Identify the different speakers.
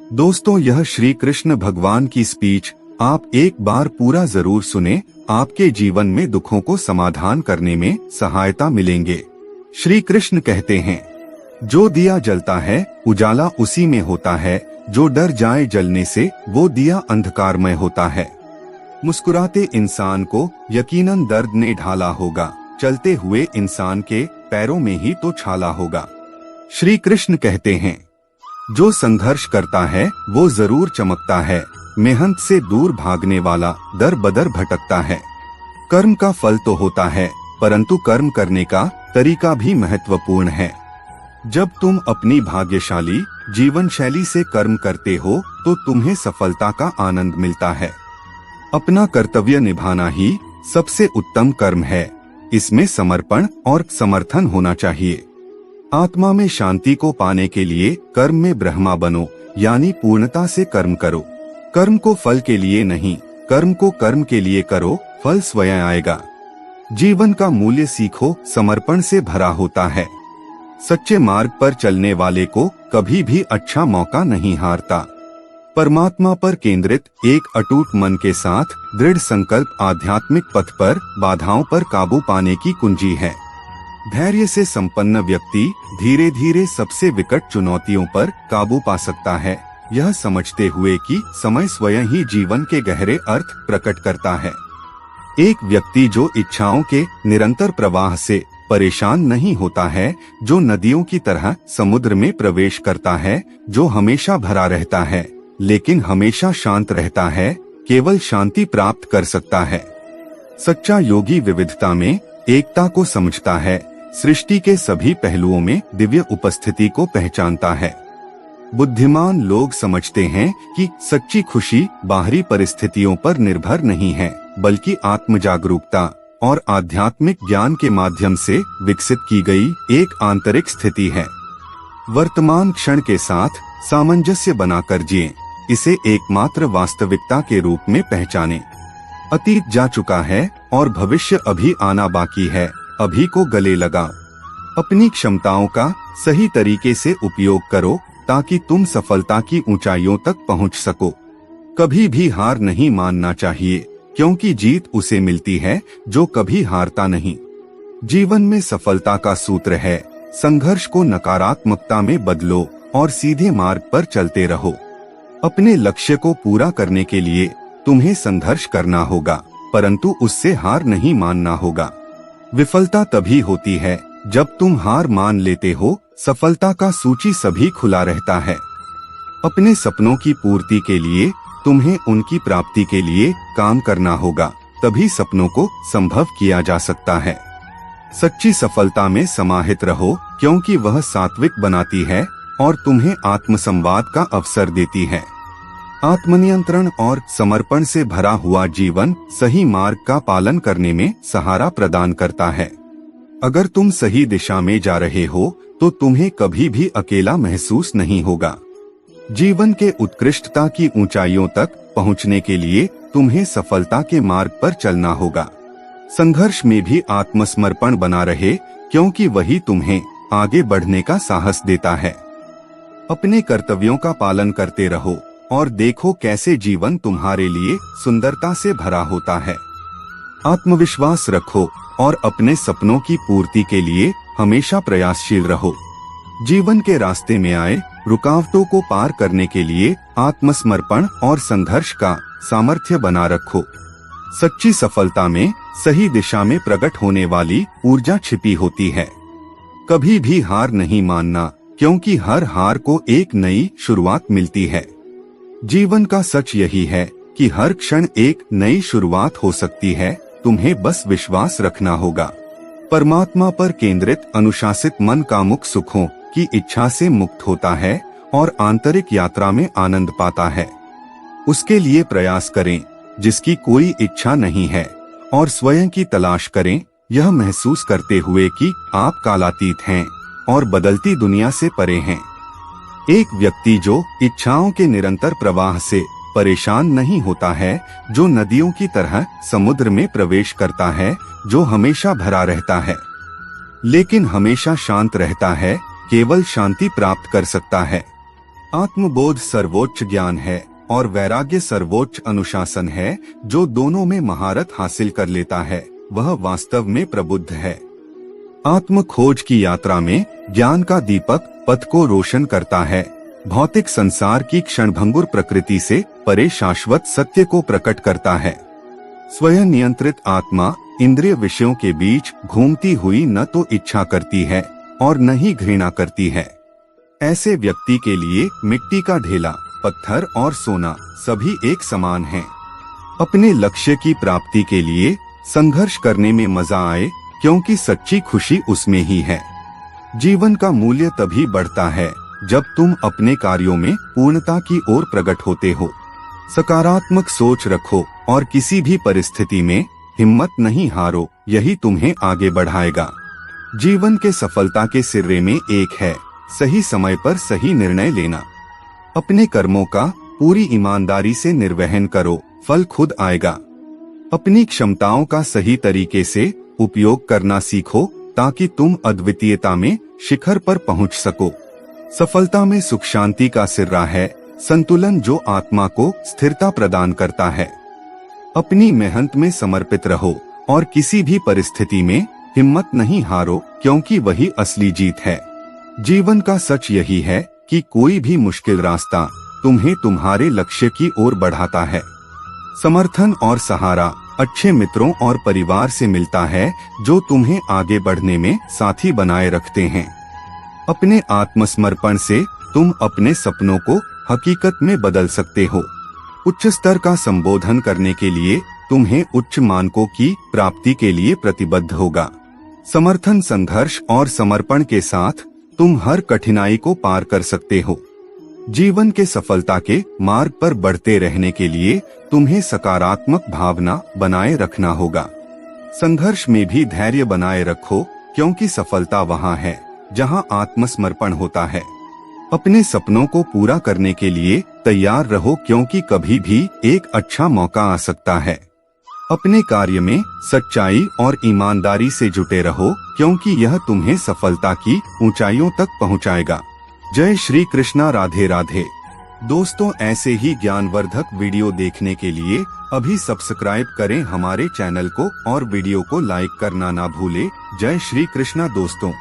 Speaker 1: दोस्तों, यह श्री कृष्ण भगवान की स्पीच आप एक बार पूरा जरूर सुने। आपके जीवन में दुखों को समाधान करने में सहायता मिलेंगे। श्री कृष्ण कहते हैं, जो दिया जलता है उजाला उसी में होता है, जो डर जाए जलने से वो दिया अंधकारमय होता है। मुस्कुराते इंसान को यकीनन दर्द ने ढाला होगा, चलते हुए इंसान के पैरों में ही तो छाला होगा। श्री कृष्ण कहते हैं, जो संघर्ष करता है वो जरूर चमकता है, मेहनत से दूर भागने वाला दर बदर भटकता है। कर्म का फल तो होता है, परंतु कर्म करने का तरीका भी महत्वपूर्ण है। जब तुम अपनी भाग्यशाली जीवन शैली से कर्म करते हो तो तुम्हें सफलता का आनंद मिलता है। अपना कर्तव्य निभाना ही सबसे उत्तम कर्म है। इसमें समर्पण और समर्थन होना चाहिए। आत्मा में शांति को पाने के लिए कर्म में ब्रह्मा बनो, यानी पूर्णता से कर्म करो। कर्म को फल के लिए नहीं, कर्म को कर्म के लिए करो, फल स्वयं आएगा। जीवन का मूल्य सीखो, समर्पण से भरा होता है। सच्चे मार्ग पर चलने वाले को कभी भी अच्छा मौका नहीं हारता। परमात्मा पर केंद्रित एक अटूट मन के साथ दृढ़ संकल्प आध्यात्मिक पथ पर बाधाओं पर काबू पाने की कुंजी है। धैर्य से संपन्न व्यक्ति धीरे धीरे सबसे विकट चुनौतियों पर काबू पा सकता है, यह समझते हुए कि समय स्वयं ही जीवन के गहरे अर्थ प्रकट करता है। एक व्यक्ति जो इच्छाओं के निरंतर प्रवाह से परेशान नहीं होता है, जो नदियों की तरह समुद्र में प्रवेश करता है, जो हमेशा भरा रहता है लेकिन हमेशा शांत रहता है, केवल शांति प्राप्त कर सकता है। सच्चा योगी विविधता में एकता को समझता है, सृष्टि के सभी पहलुओं में दिव्य उपस्थिति को पहचानता है। बुद्धिमान लोग समझते हैं कि सच्ची खुशी बाहरी परिस्थितियों पर निर्भर नहीं है, बल्कि आत्म जागरूकता और आध्यात्मिक ज्ञान के माध्यम से विकसित की गई एक आंतरिक स्थिति है। वर्तमान क्षण के साथ सामंजस्य बनाकर जिएं, इसे एकमात्र वास्तविकता के रूप में पहचानें। अतीत जा चुका है और भविष्य अभी आना बाकी है, अभी को गले लगाओ। अपनी क्षमताओं का सही तरीके से उपयोग करो ताकि तुम सफलता की ऊंचाइयों तक पहुंच सको। कभी भी हार नहीं मानना चाहिए, क्योंकि जीत उसे मिलती है जो कभी हारता नहीं। जीवन में सफलता का सूत्र है, संघर्ष को नकारात्मकता में बदलो और सीधे मार्ग पर चलते रहो। अपने लक्ष्य को पूरा करने के लिए तुम्हें संघर्ष करना होगा, परंतु उससे हार नहीं मानना होगा। विफलता तभी होती है जब तुम हार मान लेते हो, सफलता का सूची सभी खुला रहता है। अपने सपनों की पूर्ति के लिए तुम्हें उनकी प्राप्ति के लिए काम करना होगा, तभी सपनों को संभव किया जा सकता है। सच्ची सफलता में समाहित रहो, क्योंकि वह सात्विक बनाती है और तुम्हें आत्मसंवाद का अवसर देती है। आत्मनियंत्रण और समर्पण से भरा हुआ जीवन सही मार्ग का पालन करने में सहारा प्रदान करता है। अगर तुम सही दिशा में जा रहे हो तो तुम्हें कभी भी अकेला महसूस नहीं होगा। जीवन के उत्कृष्टता की ऊंचाइयों तक पहुंचने के लिए तुम्हें सफलता के मार्ग पर चलना होगा। संघर्ष में भी आत्मसमर्पण बना रहे, क्योंकि वही तुम्हें आगे बढ़ने का साहस देता है। अपने कर्तव्यों का पालन करते रहो और देखो कैसे जीवन तुम्हारे लिए सुंदरता से भरा होता है। आत्मविश्वास रखो और अपने सपनों की पूर्ति के लिए हमेशा प्रयासशील रहो। जीवन के रास्ते में आए रुकावटों को पार करने के लिए आत्मसमर्पण और संघर्ष का सामर्थ्य बना रखो। सच्ची सफलता में सही दिशा में प्रकट होने वाली ऊर्जा छिपी होती है। कभी भी हार नहीं मानना, क्योंकि हर हार को एक नई शुरुआत मिलती है। जीवन का सच यही है कि हर क्षण एक नई शुरुआत हो सकती है, तुम्हें बस विश्वास रखना होगा। परमात्मा पर केंद्रित अनुशासित मन कामुक सुखों की इच्छा से मुक्त होता है और आंतरिक यात्रा में आनंद पाता है। उसके लिए प्रयास करें जिसकी कोई इच्छा नहीं है, और स्वयं की तलाश करें, यह महसूस करते हुए कि आप कालातीत हैं और बदलती दुनिया से परे हैं। एक व्यक्ति जो इच्छाओं के निरंतर प्रवाह से परेशान नहीं होता है, जो नदियों की तरह समुद्र में प्रवेश करता है, जो हमेशा भरा रहता है लेकिन हमेशा शांत रहता है, केवल शांति प्राप्त कर सकता है। आत्मबोध सर्वोच्च ज्ञान है और वैराग्य सर्वोच्च अनुशासन है। जो दोनों में महारत हासिल कर लेता है वह वास्तव में प्रबुद्ध है। आत्म खोज की यात्रा में ज्ञान का दीपक पथ को रोशन करता है। भौतिक संसार की क्षणभंगुर प्रकृति से परे शाश्वत सत्य को प्रकट करता है। स्वयं नियंत्रित आत्मा इंद्रिय विषयों के बीच घूमती हुई न तो इच्छा करती है और न ही घृणा करती है। ऐसे व्यक्ति के लिए मिट्टी का ढेला, पत्थर और सोना सभी एक समान हैं। अपने लक्ष्य की प्राप्ति के लिए संघर्ष करने में मजा आए, क्योंकि सच्ची खुशी उसमें ही है। जीवन का मूल्य तभी बढ़ता है जब तुम अपने कार्यों में पूर्णता की ओर प्रकट होते हो। सकारात्मक सोच रखो और किसी भी परिस्थिति में हिम्मत नहीं हारो, यही तुम्हें आगे बढ़ाएगा। जीवन के सफलता के सिर्रे में एक है सही समय पर सही निर्णय लेना। अपने कर्मों का पूरी ईमानदारी से निर्वहन करो, फल खुद आएगा। अपनी क्षमताओं का सही तरीके से उपयोग करना सीखो ताकि तुम अद्वितीयता में शिखर पर पहुंच सको। सफलता में सुख शांति का सिर्रा है, संतुलन जो आत्मा को स्थिरता प्रदान करता है। अपनी मेहनत में समर्पित रहो और किसी भी परिस्थिति में हिम्मत नहीं हारो, क्योंकि वही असली जीत है। जीवन का सच यही है कि कोई भी मुश्किल रास्ता तुम्हें तुम्हारे लक्ष्य की ओर बढ़ाता है। समर्थन और सहारा अच्छे मित्रों और परिवार से मिलता है, जो तुम्हें आगे बढ़ने में साथी बनाए रखते हैं। अपने आत्मसमर्पण से तुम अपने सपनों को हकीकत में बदल सकते हो। उच्च स्तर का संबोधन करने के लिए तुम्हें उच्च मानकों की प्राप्ति के लिए प्रतिबद्ध होगा। समर्थन, संघर्ष और समर्पण के साथ तुम हर कठिनाई को पार कर सकते हो। जीवन के सफलता के मार्ग पर बढ़ते रहने के लिए तुम्हें सकारात्मक भावना बनाए रखना होगा। संघर्ष में भी धैर्य बनाए रखो, क्योंकि सफलता वहाँ है जहाँ आत्मसमर्पण होता है। अपने सपनों को पूरा करने के लिए तैयार रहो, क्योंकि कभी भी एक अच्छा मौका आ सकता है। अपने कार्य में सच्चाई और ईमानदारी से जुटे रहो, क्योंकि यह तुम्हें सफलता की ऊंचाइयों तक पहुंचाएगा। जय श्री कृष्णा। राधे राधे। दोस्तों, ऐसे ही ज्ञानवर्धक वीडियो देखने के लिए अभी सब्सक्राइब करें हमारे चैनल को और वीडियो को लाइक करना ना भूले। जय श्री कृष्णा दोस्तों।